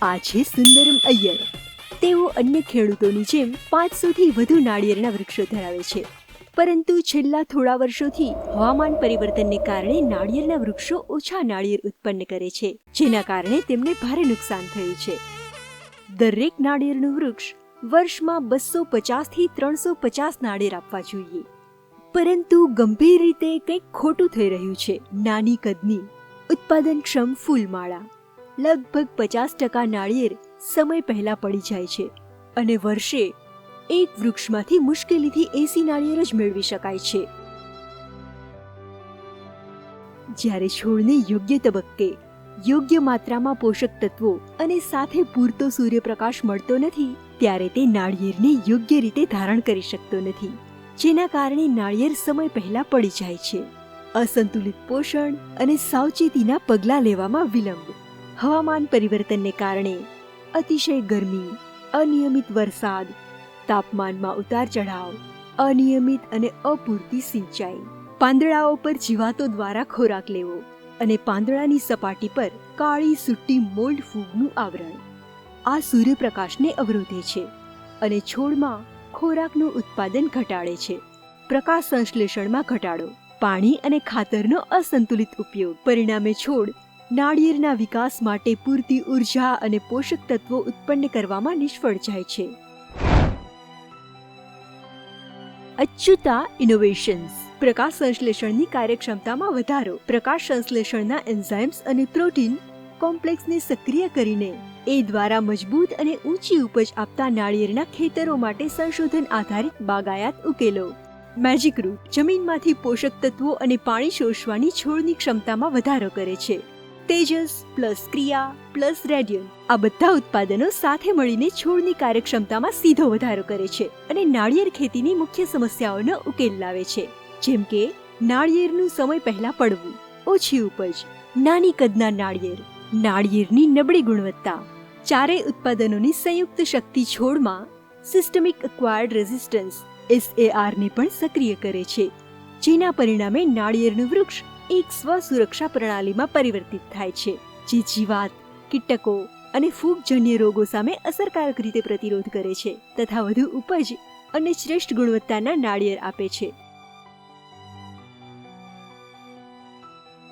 આ છે સુંદરમ અય્યર. તેઓ અન્ય ખેડૂતોની જેમ 500થી વધુ નાળિયેરના વૃક્ષો ધરાવે છે. પરંતુ છેલ્લા થોડા વર્ષોથી હવામાન પરિવર્તનને કારણે નાળિયેરના વૃક્ષો ઓછા નાળિયેર ઉત્પન્ન કરે છે, જેના કારણે તેમને ભારે નુકસાન થયું છે. દરેક નાળિયેરનું વૃક્ષ વર્ષમાં 250થી 350 નાળિયેર આપવા જોઈએ. પરંતુ ગંભીર રીતે કંઈક ખોટું થઈ રહ્યું છે. નાની કદની ઉત્પાદનક્ષમ ફૂલમાળા લગભગ 50% નાળિયેર સમય પહેલા પડી જાય છે અને વર્ષે એક વૃક્ષમાંથી મુશ્કેલીથી 80 નાળિયેર જ મેળવી શકાય છે. જ્યારે છોડને યોગ્ય તબક્કે યોગ્ય માત્રામાં પોષક તત્વો અને સાથે પૂરતો સૂર્યપ્રકાશ મળતો નથી, ત્યારે તે નાળિયેરને યોગ્ય રીતે ધારણ કરી શકતો નથી, જેના કારણે નાળિયેર સમય પહેલા પડી જાય છે. અસંતુલિત પોષણ અને સાવચેતીના પગલાં લેવામાં વિલંબ. હવામાન પરિવર્તનને કારણે અતિશય ગરમી, અનિયમિત વરસાદ, તાપમાનમાં ઉતાર ચઢાવ, અનિયમિત અને અપૂરતી સિંચાઈ, પાંદડાઓ પર જીવાતો દ્વારા ખોરાક લેવો અને પાંદડાની સપાટી પર કાળી સૂટી મોલ્ડ ફૂગનું આવરણ, આ સૂર્યપ્રકાશને અવરોધે છે અને છોડમાં ખોરાકનું ઉત્પાદન ઘટાડે છે. પ્રકાશ સંશ્લેષણમાં ઘટાડો, પાણી અને ખાતરનો અસંતુલિત ઉપયોગ, પરિણામે છોડ નાળિયેરના વિકાસ માટે પૂરતી ઉર્જા અને પોષક તત્વો ઉત્પન્ન કરવામાં નિષ્ફળ જાય છે. અચ્યુતા ઇનોવેશન્સ. પ્રકાશ સંશ્લેષણની કાર્યક્ષમતામાં વધારો. પ્રકાશ સંશ્લેષણના એન્ઝાઇમ્સ અને પ્રોટીન કોમ્પ્લેક્સને સક્રિય કરીને એ દ્વારા મજબૂત અને ઊંચી ઉપજ આપતા નાળિયેરના ખેતરો માટે સંશોધન આધારિત બાગાયત ઉકેલો. Magic route. જમીનમાંથી પોષક તત્વો અને પાણી શોષવાની છોડની ક્ષમતામાં વધારો કરે છે. Tejas plus Kriya plus radian, આ બધા ઉત્પાદનો સાથે મળીને છોડની કાર્યક્ષમતામાં સીધો વધારો કરે છે અને નાળિયેર ખેતીની મુખ્ય સમસ્યાઓનો ઉકેલ લાવે છે, જેમ કે નાળિયેરનું સમય પહેલા પડવું, ઓછી ઉપજ, નાની કદના નાળિયેર, નાળિયેરની નબળી ગુણવત્તા. ચારેય ઉત્પાદનોની સંયુક્ત શક્તિ છોડમાં સિસ્ટમિક એક્વાયર્ડ રેઝિસ્ટન્સ SAR ને પણ સક્રિય કરે છે, જેના પરિણામે નાળિયેરનું વૃક્ષ એક સ્વસુરક્ષા પ્રણાલીમાં પરિવર્તિત થાય છે, જે જીવાત, કીટકો અને ફૂગજન્ય રોગો સામે અસરકારક રીતે પ્રતિરોધ કરે છે તથા વધુ ઉપજ અને શ્રેષ્ઠ ગુણવત્તાના નાળિયેર આપે છે.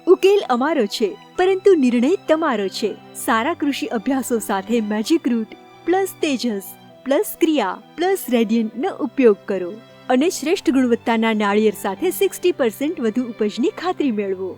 ઉકેલ અમારો છે, પરંતુ નિર્ણય તમારો છે. સારા કૃષિ અભ્યાસો સાથે magic root plus Tejas plus Kriya plus રેડિયનનો ઉપયોગ કરો અને શ્રેષ્ઠ ગુણવત્તાના નાળિયેર સાથે 60% વધુ ઉપજની ખાતરી મેળવો.